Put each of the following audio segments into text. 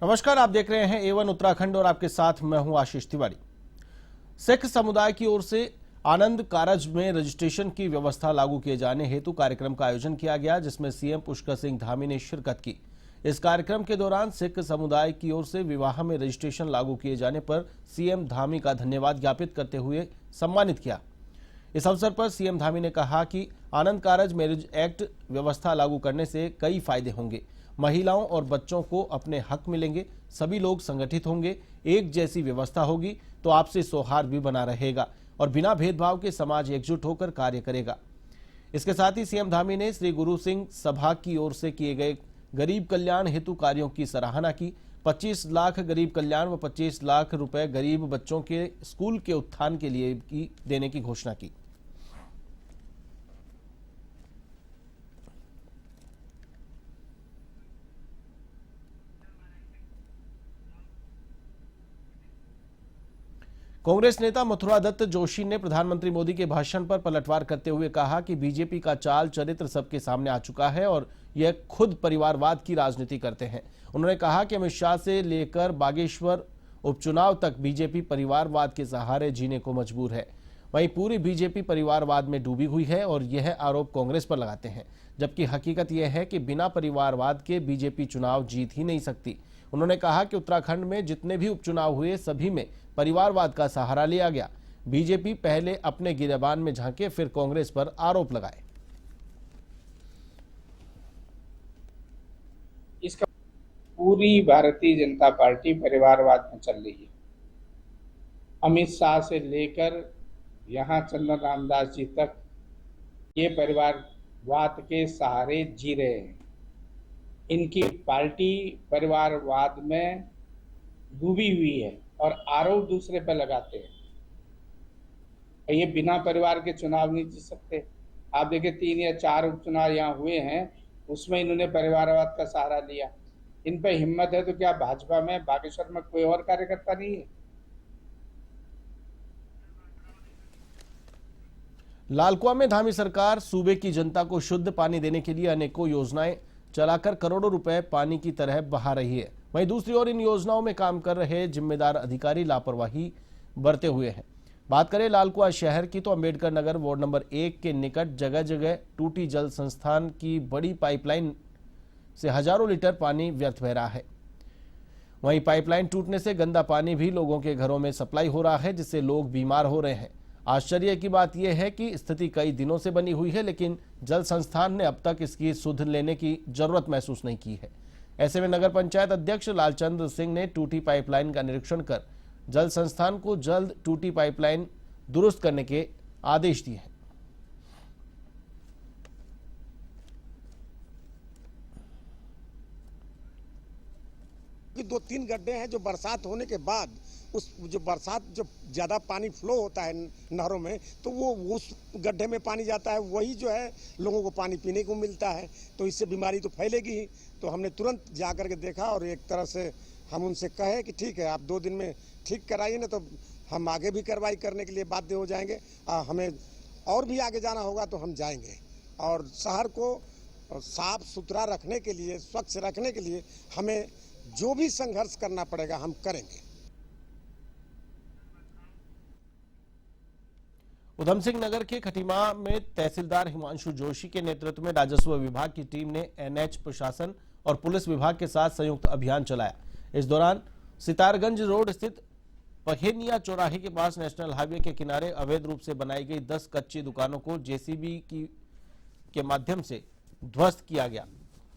नमस्कार, आप देख रहे हैं A1 उत्तराखंड और आपके साथ मैं हूं आशीष तिवारी। सिख समुदाय की ओर से आनंद कारज में रजिस्ट्रेशन की व्यवस्था लागू किए जाने हेतु कार्यक्रम का आयोजन किया गया, जिसमें सीएम पुष्कर सिंह धामी ने शिरकत की। इस कार्यक्रम के दौरान सिख समुदाय की ओर से विवाह में रजिस्ट्रेशन लागू किए जाने पर सीएम धामी का धन्यवाद ज्ञापित करते हुए सम्मानित किया। इस अवसर पर सीएम धामी ने कहा कि आनंद कारज मैरिज एक्ट व्यवस्था लागू करने से कई फायदे होंगे। महिलाओं और बच्चों को अपने हक मिलेंगे, सभी लोग संगठित होंगे, एक जैसी व्यवस्था होगी तो आपसी सौहार्द भी बना रहेगा और बिना भेदभाव के समाज एकजुट होकर कार्य करेगा। इसके साथ ही सीएम धामी ने श्री गुरु सिंह सभा की ओर से किए गए गरीब कल्याण हेतु कार्यों की सराहना की। 25 लाख गरीब कल्याण व 25 लाख रुपए गरीब बच्चों के स्कूल के उत्थान के लिए देने की घोषणा की। कांग्रेस नेता मथुरा दत्त जोशी ने प्रधानमंत्री मोदी के भाषण पर पलटवार करते हुए कहा कि बीजेपी का चाल चरित्र सबके सामने आ चुका है और यह खुद परिवारवाद की राजनीति करते हैं। उन्होंने कहा कि अमित शाह से लेकर बागेश्वर उपचुनाव तक बीजेपी परिवारवाद के सहारे जीने को मजबूर है। वहीं पूरी बीजेपी परिवारवाद में डूबी हुई है और यह आरोप कांग्रेस पर लगाते हैं, जबकि हकीकत यह है कि बिना परिवारवाद के बीजेपी चुनाव जीत ही नहीं सकती। उन्होंने कहा कि उत्तराखंड में जितने भी उपचुनाव हुए सभी में परिवारवाद का सहारा लिया गया। बीजेपी पहले अपने गिरेबान में झांके, फिर कांग्रेस पर आरोप लगाए। इसका पूरी भारतीय जनता पार्टी परिवारवाद में चल रही है। अमित शाह से लेकर यहाँ चंद्र रामदास जी तक ये परिवारवाद के सहारे जी रहे हैं। इनकी पार्टी परिवारवाद में डूबी हुई है और आरोप दूसरे पर लगाते हैं। ये बिना परिवार के चुनाव नहीं जीत सकते। आप देखिए 3 या 4 उपचुनाव यहाँ हुए हैं, उसमें इन्होंने परिवारवाद का सहारा लिया। इन पे हिम्मत है तो क्या भाजपा में बागेश्वर में कोई और कार्यकर्ता नहीं है? लालकुआ में धामी सरकार सूबे की जनता को शुद्ध पानी देने के लिए अनेकों योजनाएं चलाकर करोड़ों रुपए पानी की तरह बहा रही है। वहीं दूसरी ओर इन योजनाओं में काम कर रहे जिम्मेदार अधिकारी लापरवाही बरते हुए हैं। बात करें लालकुआ शहर की तो अंबेडकर नगर वार्ड नंबर 1 के निकट जगह जगह टूटी जल संस्थान की बड़ी पाइपलाइन से हजारों लीटर पानी व्यर्थ बह रहा है। वहीं पाइपलाइन टूटने से गंदा पानी भी लोगों के घरों में सप्लाई हो रहा है, जिससे लोग बीमार हो रहे हैं। आश्चर्य की बात यह है कि स्थिति कई दिनों से बनी हुई है, लेकिन जल संस्थान ने अब तक इसकी सुध लेने की जरूरत महसूस नहीं की है। ऐसे में नगर पंचायत अध्यक्ष लालचंद्र सिंह ने टूटी पाइपलाइन का निरीक्षण कर जल संस्थान को जल्द टूटी पाइपलाइन दुरुस्त करने के आदेश दिए हैं। 2-3 गड्ढे हैं जो बरसात होने के बाद जो ज़्यादा पानी फ्लो होता है नहरों में, तो वो उस गड्ढे में पानी जाता है, वही जो है लोगों को पानी पीने को मिलता है, तो इससे बीमारी तो फैलेगी ही। तो हमने तुरंत जा कर के देखा और एक तरह से हम उनसे कहे कि ठीक है, आप 2 दिन में ठीक कराइए ना, तो हम आगे भी कार्रवाई करने के लिए बाध्य हो जाएंगे। हमें और भी आगे जाना होगा तो हम जाएंगे और शहर को साफ सुथरा रखने के लिए, स्वच्छ रखने के लिए हमें जो भी संघर्ष करना पड़ेगा हम करेंगे। उधम सिंह नगर के खटीमा में तहसीलदार हिमांशु जोशी के नेतृत्व में राजस्व विभाग की टीम ने एनएच प्रशासन और पुलिस विभाग के साथ संयुक्त अभियान चलाया। इस दौरान सितारगंज रोड स्थित पहेनिया चौराहे के पास नेशनल हाईवे के किनारे अवैध रूप से बनाई गई 10 कच्ची दुकानों को जेसीबी के माध्यम से ध्वस्त किया गया।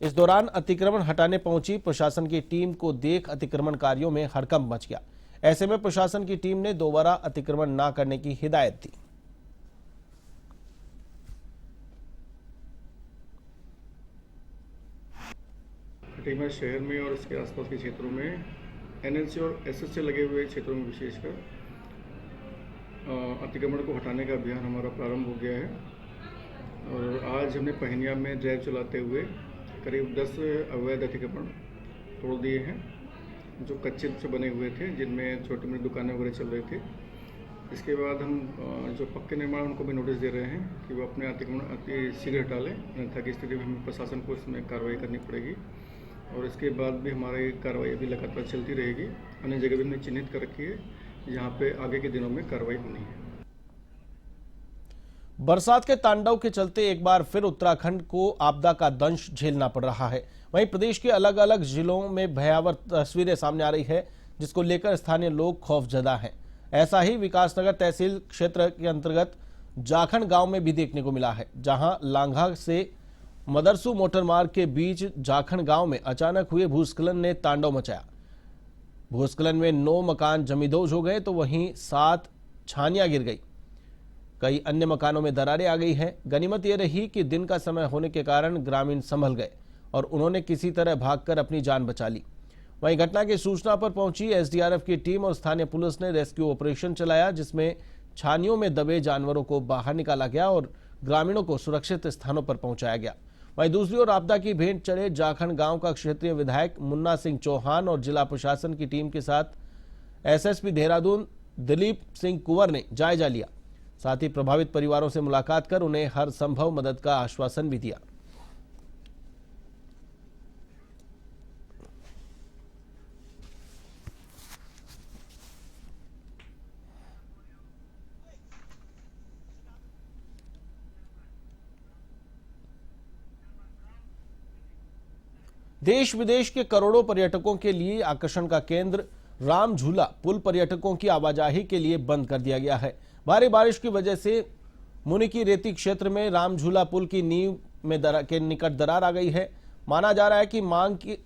इस दौरान अतिक्रमण हटाने पहुंची प्रशासन की टीम को देख अतिक्रमणकारियों में हड़कंप मच गया। ऐसे में प्रशासन की टीम ने दोबारा अतिक्रमण न करने की हिदायत दी। खटीमा शहर में और इसके आसपास के क्षेत्रों में एनएलसी और एसएस से लगे हुए क्षेत्रों में विशेषकर अतिक्रमण को हटाने का अभियान हमारा प्रारंभ हो गया है और आज हमने पहनिया में ड्राइव चलाते हुए करीब 10 अवैध अतिक्रमण तोड़ दिए हैं, जो कच्चे से बने हुए थे, जिनमें छोटी मोटी दुकानें वगैरह चल रहे थे। इसके बाद हम जो पक्के निर्माण उनको भी नोटिस दे रहे हैं कि वो अपने अतिक्रमण अति शीघ्र हटा लें, अन्यथा की स्थिति में हमें प्रशासन को इसमें कार्रवाई करनी पड़ेगी। और इसके बाद भी हमारी कार्रवाई अभी लगातार चलती रहेगी। अन्य जगह भी हमने चिन्हित कर रखी है जहाँ पे आगे के दिनों में कार्रवाई होनी है। बरसात के तांडव के चलते एक बार फिर उत्तराखंड को आपदा का दंश झेलना पड़ रहा है। वहीं प्रदेश के अलग अलग जिलों में भयावह तस्वीरें सामने आ रही है, जिसको लेकर स्थानीय लोग खौफजदा हैं। ऐसा ही विकासनगर तहसील क्षेत्र के अंतर्गत जाखड़ गांव में भी देखने को मिला है, जहां लांघा से मदरसू मोटर मार्ग के बीच जाखड़ गांव में अचानक हुए भूस्खलन ने तांडव मचाया। भूस्खलन में 9 मकान जमींदोज हो गए तो वहीं 7 छानियां गिर गई। कई अन्य मकानों में दरारें आ गई हैं। गनीमत यह रही कि दिन का समय होने के कारण ग्रामीण संभल गए और उन्होंने किसी तरह भागकर अपनी जान बचा ली। वहीं घटना की सूचना पर पहुंची एसडीआरएफ की टीम और स्थानीय पुलिस ने रेस्क्यू ऑपरेशन चलाया, जिसमें छानियों में दबे जानवरों को बाहर निकाला गया और ग्रामीणों को सुरक्षित स्थानों पर पहुंचाया गया। वहीं दूसरी ओर आपदा की भेंट चढ़े जाखड़ गांव का क्षेत्रीय विधायक मुन्ना सिंह चौहान और जिला प्रशासन की टीम के साथ एसएसपी देहरादून दिलीप सिंह कुंवर ने जायजा लिया। साथ ही प्रभावित परिवारों से मुलाकात कर उन्हें हर संभव मदद का आश्वासन भी दिया। देश विदेश के करोड़ों पर्यटकों के लिए आकर्षण का केंद्र राम झूला पुल पर्यटकों की आवाजाही के लिए बंद कर दिया गया है। भारी बारिश की वजह से मुनिकी रेती क्षेत्र में राम झूला पुल की नींव में के निकट दरार आ गई है। माना जा रहा है कि मांग की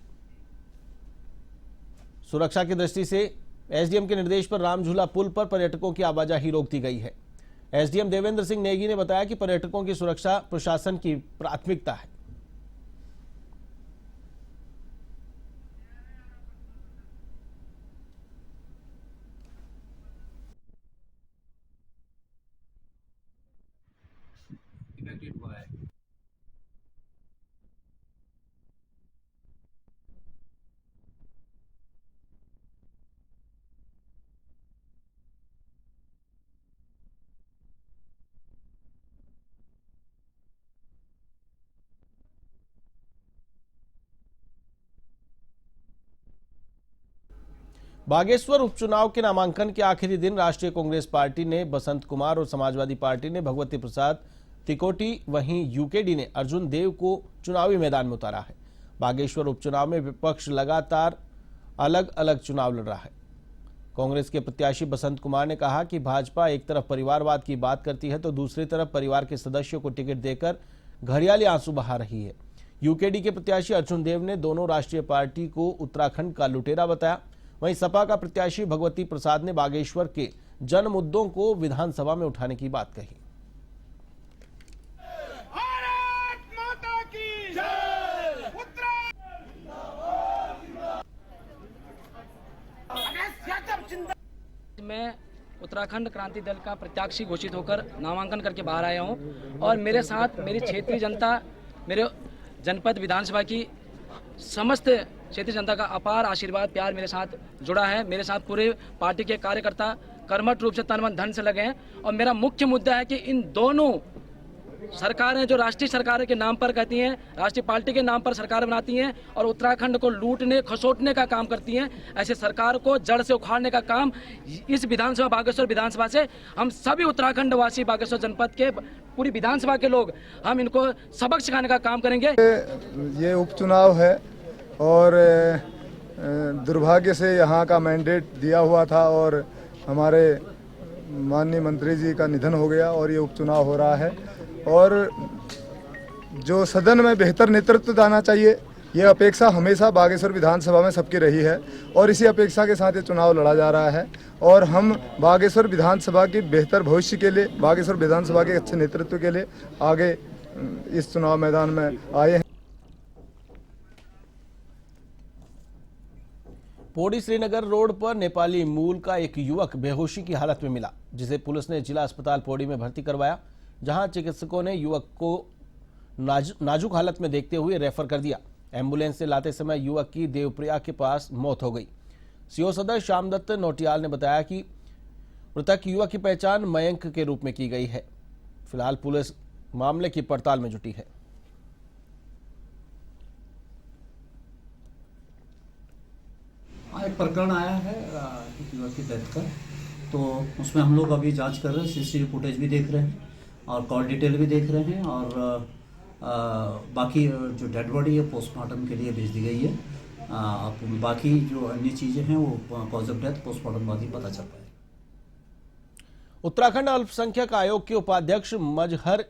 सुरक्षा की दृष्टि से एसडीएम के निर्देश पर राम झूला पुल पर पर्यटकों की आवाजाही रोक दी गई है। एसडीएम देवेंद्र सिंह नेगी ने बताया कि पर्यटकों की सुरक्षा प्रशासन की प्राथमिकता है। बागेश्वर उपचुनाव के नामांकन के आखिरी दिन राष्ट्रीय कांग्रेस पार्टी ने बसंत कुमार और समाजवादी पार्टी ने भगवती प्रसाद तिकोटी, वहीं यूकेडी ने अर्जुन देव को चुनावी मैदान में उतारा है। बागेश्वर उपचुनाव में विपक्ष लगातार अलग अलग चुनाव लड़ रहा है। कांग्रेस के प्रत्याशी बसंत कुमार ने कहा कि भाजपा एक तरफ परिवारवाद की बात करती है तो दूसरी तरफ परिवार के सदस्यों को टिकट देकर घड़ियाली आंसू बहा रही है। यूकेडी के प्रत्याशी अर्जुन देव ने दोनों राष्ट्रीय पार्टी को उत्तराखंड का लुटेरा बताया। वहीं सपा का प्रत्याशी भगवती प्रसाद ने बागेश्वर के जन मुद्दों को विधानसभा में उठाने की बात कही। मैं उत्तराखंड क्रांति दल का प्रत्याशी घोषित होकर नामांकन करके बाहर आया हूं और मेरे साथ मेरी क्षेत्रीय जनता, मेरे जनपद विधानसभा की समस्त क्षेत्रीय जनता का अपार आशीर्वाद प्यार मेरे साथ जुड़ा है। मेरे साथ पूरे पार्टी के कार्यकर्ता कर्मठ रूप से तन मन धन से लगे हैं और मेरा मुख्य मुद्दा है कि इन दोनों सरकारें जो राष्ट्रीय सरकारों के नाम पर कहती हैं, राष्ट्रीय पार्टी के नाम पर सरकार बनाती हैं और उत्तराखंड को लूटने खसोटने का काम करती हैं, ऐसे सरकार को जड़ से उखाड़ने का काम इस विधानसभा बागेश्वर विधानसभा से हम सभी उत्तराखंड वासी बागेश्वर जनपद के पूरी विधानसभा के लोग हम इनको सबक सिखाने का काम करेंगे। ये उपचुनाव है और दुर्भाग्य से यहाँ का मैंडेट दिया हुआ था और हमारे माननीय मंत्री जी का निधन हो गया और ये उपचुनाव हो रहा है और जो सदन में बेहतर नेतृत्व देना चाहिए, ये अपेक्षा हमेशा बागेश्वर विधानसभा में सबकी रही है और इसी अपेक्षा के साथ ये चुनाव लड़ा जा रहा है और हम बागेश्वर विधानसभा की बेहतर भविष्य के लिए, बागेश्वर विधानसभा के अच्छे नेतृत्व के लिए आगे इस चुनाव मैदान में आए हैं। पौड़ी श्रीनगर रोड पर नेपाली मूल का एक युवक बेहोशी की हालत में मिला, जिसे पुलिस ने जिला अस्पताल पौड़ी में भर्ती करवाया, जहां चिकित्सकों ने युवक को नाजुक हालत में देखते हुए रेफर कर दिया। एम्बुलेंस से लाते समय युवक की देवप्रिया के पास मौत हो गई। सीओ सदर श्यामदत्त नोटियाल ने बताया कि मृतक युवक की पहचान मयंक के रूप में की गई है। फिलहाल पुलिस मामले की पड़ताल में जुटी है। हाँ, एक प्रकरण आया है एक युवक की डेथ का, तो उसमें हम लोग अभी जांच कर रहे हैं, सीसीटीवी फुटेज भी देख रहे हैं और कॉल डिटेल भी देख रहे हैं, और बाकी जो डेड बॉडी है पोस्टमार्टम के लिए भेज दी गई है। बाकी जो अन्य चीज़ें हैं वो कॉज ऑफ डेथ पोस्टमार्टम बाद ही पता चल पाएगा। उत्तराखंड अल्पसंख्यक आयोग के उपाध्यक्ष मजहर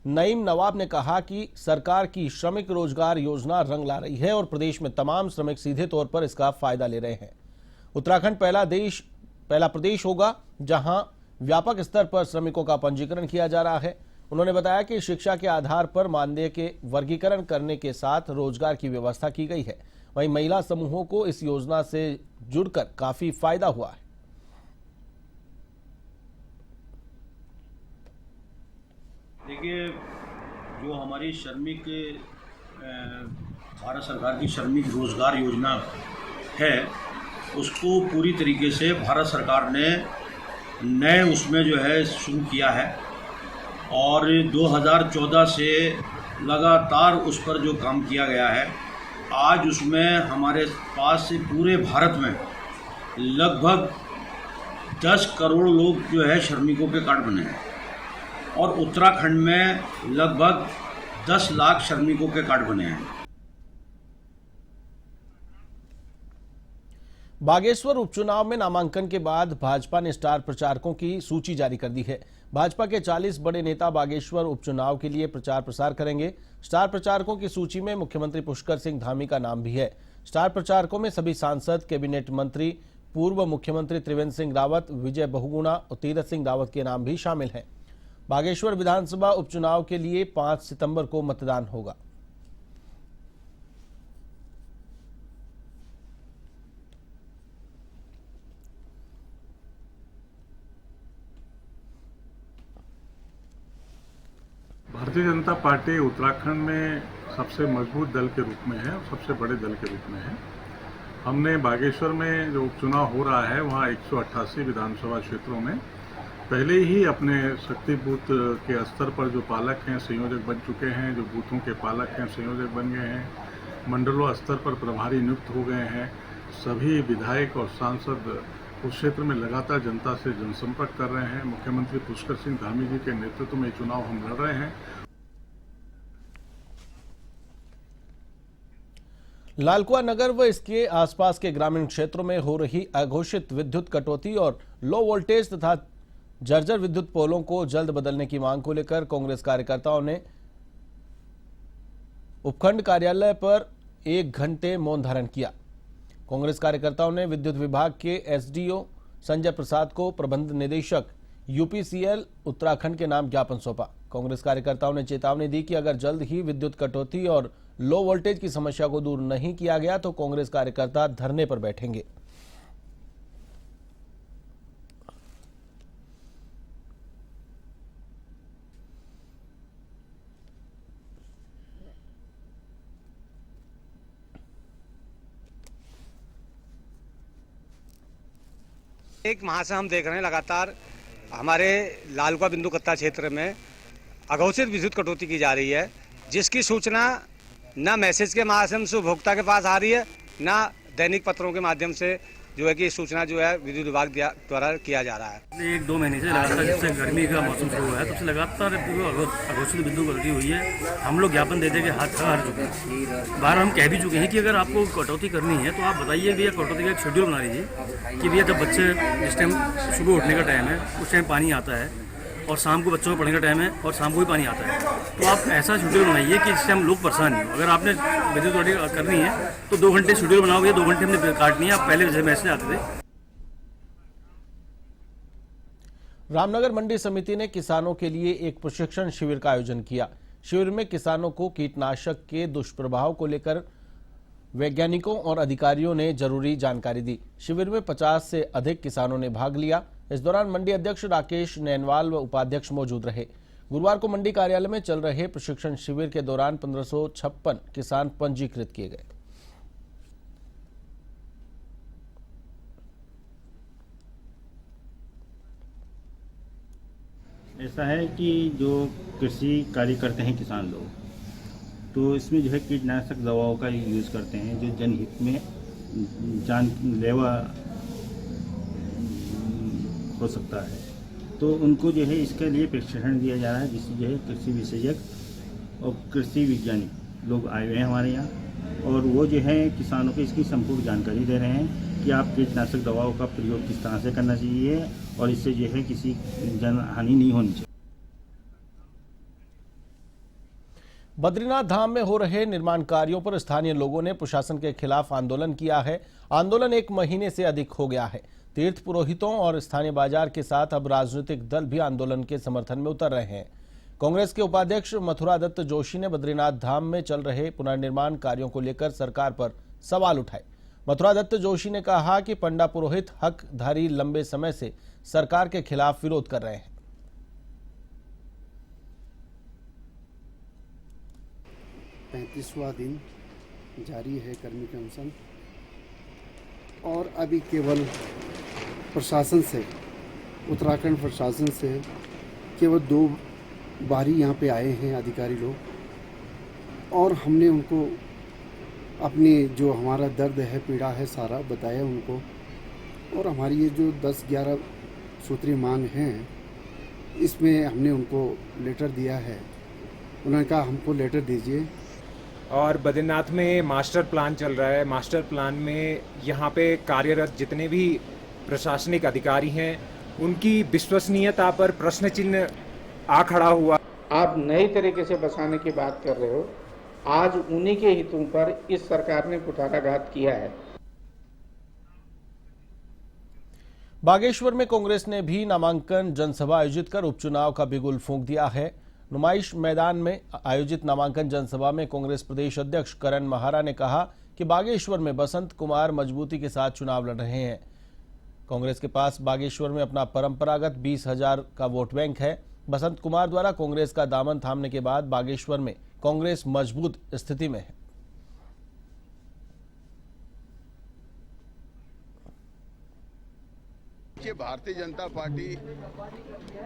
नईम नवाब ने कहा कि सरकार की श्रमिक रोजगार योजना रंग ला रही है और प्रदेश में तमाम श्रमिक सीधे तौर पर इसका फायदा ले रहे हैं। उत्तराखंड पहला प्रदेश होगा जहां व्यापक स्तर पर श्रमिकों का पंजीकरण किया जा रहा है। उन्होंने बताया कि शिक्षा के आधार पर मानदेय के वर्गीकरण करने के साथ रोजगार की व्यवस्था की गई है। वहीं महिला समूहों को इस योजना से जुड़कर काफी फायदा हुआ है। देखिए, जो हमारी श्रमिक भारत सरकार की श्रमिक रोजगार योजना है, उसको पूरी तरीके से भारत सरकार ने नए उसमें जो है शुरू किया है और 2014 से लगातार उस पर जो काम किया गया है, आज उसमें हमारे पास से पूरे भारत में लगभग 10 करोड़ लोग जो है श्रमिकों के कार्ड बने हैं और उत्तराखंड में लगभग 10 लाख श्रमिकों के कार्ड बने हैं। बागेश्वर उपचुनाव में नामांकन के बाद भाजपा ने स्टार प्रचारकों की सूची जारी कर दी है। भाजपा के 40 बड़े नेता बागेश्वर उपचुनाव के लिए प्रचार प्रसार करेंगे। स्टार प्रचारकों की सूची में मुख्यमंत्री पुष्कर सिंह धामी का नाम भी है। स्टार प्रचारकों में सभी सांसद, कैबिनेट मंत्री, पूर्व मुख्यमंत्री त्रिवेंद्र सिंह रावत, विजय बहुगुणा और तीरथ सिंह रावत के नाम भी शामिल हैं। बागेश्वर विधानसभा उपचुनाव के लिए 5 सितंबर को मतदान होगा। भारतीय जनता पार्टी उत्तराखंड में सबसे मजबूत दल के रूप में है और सबसे बड़े दल के रूप में है। हमने बागेश्वर में जो उपचुनाव हो रहा है वहाँ 188 विधानसभा क्षेत्रों में पहले ही अपने शक्ति बूथ के स्तर पर जो पालक हैं संयोजक बन चुके हैं, जो बूथों के पालक हैं संयोजक बन गए हैं, मंडलों स्तर पर प्रभारी नियुक्त हो गए हैं। सभी विधायक और सांसद उस क्षेत्र में लगातार जनता से जनसंपर्क कर रहे हैं। मुख्यमंत्री पुष्कर सिंह धामी जी के नेतृत्व में चुनाव हम लड़ रहे हैं। लालकुआ नगर व इसके आसपास के ग्रामीण क्षेत्रों में हो रही अघोषित विद्युत कटौती और लो वोल्टेज तथा जर्जर विद्युत पोलों को जल्द बदलने की मांग को लेकर कांग्रेस कार्यकर्ताओं ने उपखंड कार्यालय पर 1 घंटे मौन धारण किया। कांग्रेस कार्यकर्ताओं ने विद्युत विभाग के एसडीओ संजय प्रसाद को प्रबंध निदेशक यूपीसीएल उत्तराखंड के नाम ज्ञापन सौंपा। कांग्रेस कार्यकर्ताओं ने चेतावनी दी कि अगर जल्द ही विद्युत कटौती और लो वोल्टेज की समस्या को दूर नहीं किया गया तो कांग्रेस कार्यकर्ता धरने पर बैठेंगे। एक माह से हम देख रहे हैं लगातार हमारे लालकुआ बिंदु कत्ता क्षेत्र में अघोषित विद्युत कटौती की जा रही है, जिसकी सूचना न मैसेज के माध्यम से उपभोक्ता के पास आ रही है, न दैनिक पत्रों के माध्यम से जो है कि सूचना जो है विद्युत विभाग द्वारा किया जा रहा है। 1-2 महीने से लगातार जब से गर्मी का मौसम शुरू हुआ है तब से लगातार अघोषित विद्युत कटौती हुई है। हम लोग ज्ञापन दे के हाथ हार चुके हैं। बार हम कह भी चुके हैं कि अगर आपको कटौती करनी है तो आप बताइए भैया, कटौती का एक शेड्यूल बना लीजिए कि भैया जब बच्चे जिस टाइम सुबह उठने का टाइम है उस टाइम पानी आता है और शाम को बच्चों को पढ़ने का टाइम है और शाम को भी पानी आता है। तो आप ऐसा शेड्यूल बनाइए कि जिससे हम लोग परेशान नहीं हो। अगर आपने विद्युत कटौती करनी है तो 2 घंटे शेड्यूल बनाओगे, 2 घंटे हमने काटनी है। आप पहले जैसे मैसेज आते थे। रामनगर मंडी समिति ने किसानों के लिए एक प्रशिक्षण शिविर का आयोजन किया। शिविर में किसानों को कीटनाशक के दुष्प्रभाव को लेकर वैज्ञानिकों और अधिकारियों ने जरूरी जानकारी दी। शिविर में 50 से अधिक किसानों ने भाग लिया। इस दौरान मंडी अध्यक्ष राकेश नैनवाल व उपाध्यक्ष मौजूद रहे। गुरुवार को मंडी कार्यालय में चल रहे प्रशिक्षण शिविर के दौरान 1556 किसान पंजीकृत किए गए। ऐसा है कि जो कृषि कार्य करते हैं किसान लोग, तो इसमें जो है कीटनाशक दवाओं का यूज़ करते हैं जो जनहित में जानलेवा हो सकता है। तो उनको जो है इसके लिए प्रशिक्षण दिया जा रहा है, जिससे जो है कृषि विशेषज्ञ और कृषि वैज्ञानिक लोग आए हुए हैं हमारे यहाँ, और वो जो है किसानों को इसकी संपूर्ण जानकारी दे रहे हैं कि आप कीटनाशक दवाओं का प्रयोग किस तरह से करना चाहिए और इससे जो है किसी जन हानि नहीं होनी चाहिए। बद्रीनाथ धाम में हो रहे निर्माण कार्यों पर स्थानीय लोगों ने प्रशासन के खिलाफ आंदोलन किया है। आंदोलन 1 महीने से अधिक हो गया है। तीर्थ पुरोहितों और स्थानीय बाजार के साथ अब राजनीतिक दल भी आंदोलन के समर्थन में उतर रहे हैं। कांग्रेस के उपाध्यक्ष मथुरा दत्त जोशी ने बद्रीनाथ धाम में चल रहे पुनर्निर्माण कार्यों को लेकर सरकार पर सवाल उठाए। मथुरा दत्त जोशी ने कहा कि पंडा पुरोहित हकधारी लंबे समय से सरकार के खिलाफ विरोध कर रहे हैं। 35वां दिन जारी है कर्मी का अनशन, और अभी केवल प्रशासन से, उत्तराखंड प्रशासन से केवल 2 बारी यहाँ पे आए हैं अधिकारी लोग, और हमने उनको अपनी जो हमारा दर्द है, पीड़ा है, सारा बताया उनको। और हमारी ये जो 10-11 सूत्री मांग हैं, इसमें हमने उनको लेटर दिया है। उन्होंने कहा हमको लेटर दीजिए। और बद्रीनाथ में मास्टर प्लान चल रहा है। मास्टर प्लान में यहाँ पे कार्यरत जितने भी प्रशासनिक अधिकारी हैं, उनकी विश्वसनीयता पर प्रश्न चिन्ह आ खड़ा हुआ। आप नए तरीके से बसाने की बात कर रहे हो। आज उन्हीं के हितों पर इस सरकार ने कुठाराघात किया है। बागेश्वर में कांग्रेस ने भी नामांकन जनसभा आयोजित कर उपचुनाव का बिगुल फूंक दिया है। नुमाइश मैदान में आयोजित नामांकन जनसभा में कांग्रेस प्रदेश अध्यक्ष करण महारा ने कहा कि बागेश्वर में बसंत कुमार मजबूती के साथ चुनाव लड़ रहे हैं। कांग्रेस के पास बागेश्वर में अपना परंपरागत 20,000 का वोट बैंक है। बसंत कुमार द्वारा कांग्रेस का दामन थामने के बाद बागेश्वर में कांग्रेस मजबूत स्थिति में है। भारतीय जनता पार्टी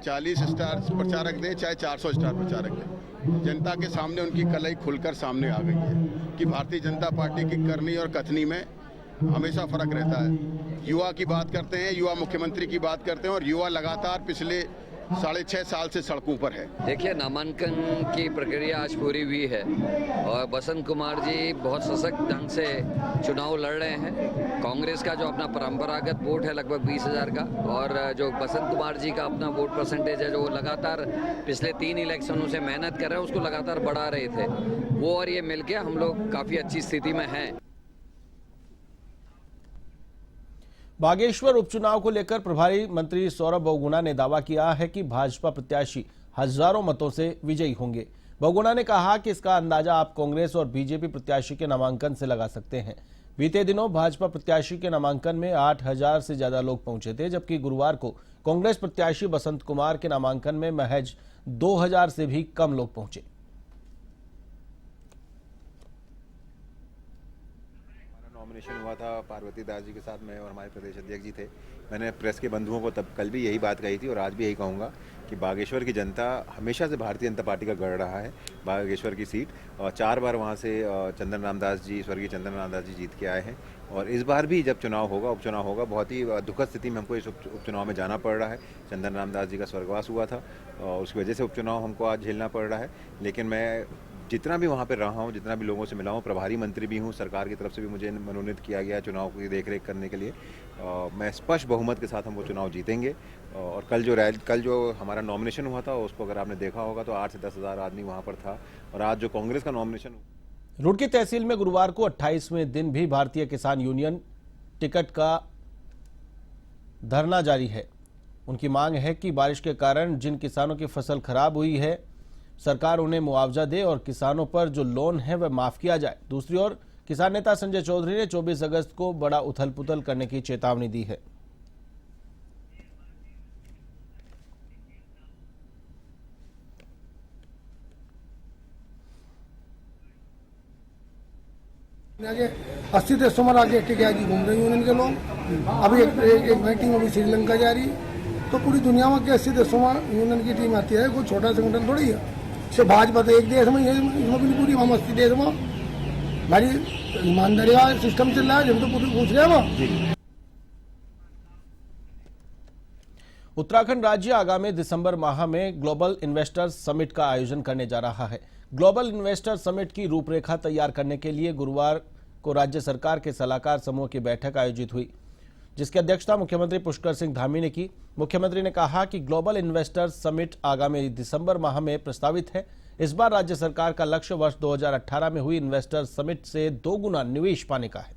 40 स्टार प्रचारक दे चाहे 400 स्टार प्रचारक दे, जनता के सामने उनकी कलई खुलकर सामने आ गई है कि भारतीय जनता पार्टी की करनी और कथनी में हमेशा फर्क रहता है। युवा की बात करते हैं, युवा मुख्यमंत्री की बात करते हैं, और युवा लगातार पिछले 6.5 साल से सड़कों पर है। देखिए, नामांकन की प्रक्रिया आज पूरी हुई है और बसंत कुमार जी बहुत सशक्त ढंग से चुनाव लड़ रहे हैं। कांग्रेस का जो अपना परंपरागत वोट है लगभग 20,000 का, और जो बसंत कुमार जी का अपना वोट परसेंटेज है, जो वो लगातार पिछले 3 इलेक्शनों से मेहनत कर रहे हैं, उसको लगातार बढ़ा रहे थे वो, और ये मिलके हम लोग काफ़ी अच्छी स्थिति में हैं। बागेश्वर उपचुनाव को लेकर प्रभारी मंत्री सौरभ बहुगुणा ने दावा किया है कि भाजपा प्रत्याशी हजारों मतों से विजयी होंगे। बहुगुणा ने कहा कि इसका अंदाजा आप कांग्रेस और बीजेपी प्रत्याशी के नामांकन से लगा सकते हैं। बीते दिनों भाजपा प्रत्याशी के नामांकन में 8,000 से ज्यादा लोग पहुंचे थे, जबकि गुरुवार को कांग्रेस प्रत्याशी बसंत कुमार के नामांकन में महज 2,000 से भी कम लोग पहुंचे। नॉमिनेशन हुआ था पार्वती दास जी के साथ, मैं और हमारे प्रदेश अध्यक्ष जी थे। मैंने प्रेस के बंधुओं को तब कल भी यही बात कही थी और आज भी यही कहूँगा कि बागेश्वर की जनता हमेशा से भारतीय जनता पार्टी का गढ़ रहा है। बागेश्वर की सीट, और 4 बार वहाँ से चंदन रामदास जी, स्वर्गीय चंदन रामदास जी जीत के आए हैं, और इस बार भी जब चुनाव होगा, उपचुनाव होगा, बहुत ही दुखद स्थिति में हमको इस उपचुनाव में जाना पड़ रहा है। चंदन रामदास जी का स्वर्गवास हुआ था और उसकी वजह से उपचुनाव हमको आज झेलना पड़ रहा है। लेकिन मैं जितना भी वहाँ पे रहा हूँ, जितना भी लोगों से मिला हूँ, प्रभारी मंत्री भी हूँ, सरकार की तरफ से भी मुझे मनोनीत किया गया चुनाव की देखरेख करने के लिए। मैं स्पष्ट बहुमत के साथ हम वो चुनाव जीतेंगे। और कल जो हमारा नॉमिनेशन हुआ था, उसको अगर आपने देखा होगा तो 8 से 10 हज़ार आदमी वहाँ पर था, और आज जो कांग्रेस का नॉमिनेशन। रुड़की तहसील में गुरुवार को 28वें दिन भी भारतीय किसान यूनियन टिकट का धरना जारी है। उनकी मांग है कि बारिश के कारण जिन किसानों की फसल खराब हुई है, सरकार उन्हें मुआवजा दे और किसानों पर जो लोन है वह माफ किया जाए। दूसरी ओर किसान नेता संजय चौधरी ने 24 अगस्त को बड़ा उथल पुथल करने की चेतावनी दी है। आगे 80 देशों में आगे टिकट घूम रही यूनियन के लोग। अभी एक मीटिंग अभी श्रीलंका जा रही, तो पूरी दुनिया में 80 देशों में यूनियन की टीम आती है। कोई छोटा संगठन थोड़ी है। से भाजपा तो एक देश में, इसमें भी पूरी हम 80 देश में हमारी ईमानदारी वाला सिस्टम चल रहा है, हम तो पूरी पूछ रहे हैं वो। उत्तराखंड राज्य आगामी दिसंबर माह में ग्लोबल इन्वेस्टर्स समिट का आयोजन करने जा रहा है। ग्लोबल इन्वेस्टर्स समिट की रूपरेखा तैयार करने के लिए गुरुवार को राज्य सरकार के सलाहकार समूह की बैठक आयोजित हुई, जिसकी अध्यक्षता मुख्यमंत्री पुष्कर सिंह धामी ने की। मुख्यमंत्री ने कहा कि ग्लोबल इन्वेस्टर्स समिट आगामी दिसंबर माह में प्रस्तावित है। इस बार राज्य सरकार का लक्ष्य वर्ष 2018 में हुई इन्वेस्टर्स समिट से 2 गुना निवेश पाने का है।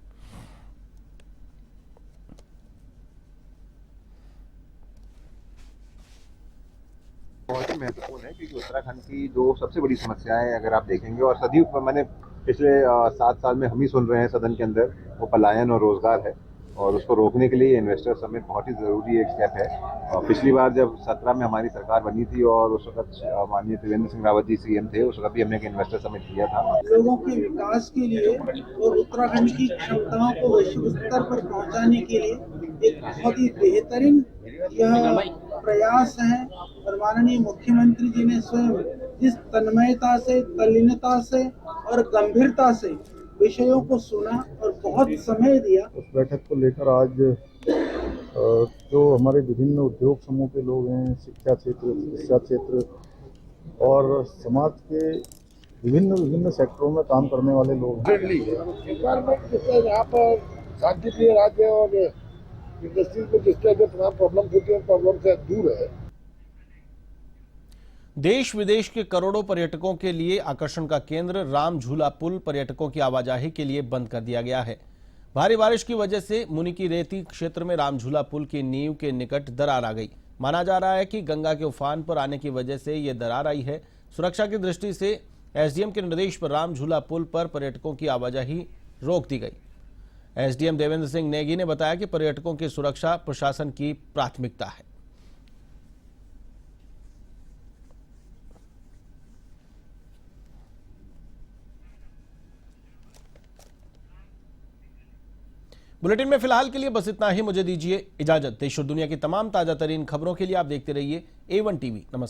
बहुत ही महत्वपूर्ण है क्योंकि उत्तराखंड की जो सबसे बड़ी समस्या है, अगर आप देखेंगे, और सदी मैंने पिछले 7 साल में हम ही सुन रहे हैं सदन के अंदर, वो पलायन और रोजगार है, और उसको रोकने के लिए इन्वेस्टर समिट बहुत ही ज़रूरी एक स्टेप है। और पिछली बार जब 17 में हमारी सरकार बनी थी और उस वक्त माननीय त्रिवेंद्र सिंह रावत जी सीएम थे, उस वक्त भी हमने एक इन्वेस्टर समिट किया था। लोगों के विकास के लिए और उत्तराखंड की क्षमताओं को वैश्विक स्तर पर पहुंचाने के लिए एक बहुत ही बेहतरीन यह प्रयास है। और माननीय मुख्यमंत्री जी ने स्वयं जिस तन्मयता से, तल्लीनता से और गंभीरता से विषयों को सुना और बहुत समय दिया। उस बैठक को लेकर आज जो हमारे विभिन्न उद्योग समूह के लोग हैं, शिक्षा क्षेत्र, चिकित्सा क्षेत्र और समाज के विभिन्न सेक्टरों में काम करने वाले लोग हैं। यहाँ पर शांतिप्रिय राज्य और इंडस्ट्रीज में जिस तरह के प्रॉब्लम होती है, प्रॉब्लम से दूर है। देश विदेश के करोड़ों पर्यटकों के लिए आकर्षण का केंद्र राम झूला पुल पर्यटकों की आवाजाही के लिए बंद कर दिया गया है। भारी बारिश की वजह से मुनि की रेती क्षेत्र में राम झूला पुल की नींव के निकट दरार आ गई। माना जा रहा है कि गंगा के उफान पर आने की वजह से यह दरार आई है। सुरक्षा की दृष्टि से एसडीएम के निर्देश पर राम झूला पुल पर पर्यटकों की आवाजाही रोक दी गई। एसडीएम देवेंद्र सिंह नेगी ने बताया कि पर्यटकों की सुरक्षा प्रशासन की प्राथमिकता है। बुलेटिन में फिलहाल के लिए बस इतना ही। मुझे दीजिए इजाजत। देश और दुनिया की तमाम ताजा तरीन खबरों के लिए आप देखते रहिए A1 टीवी। नमस्कार।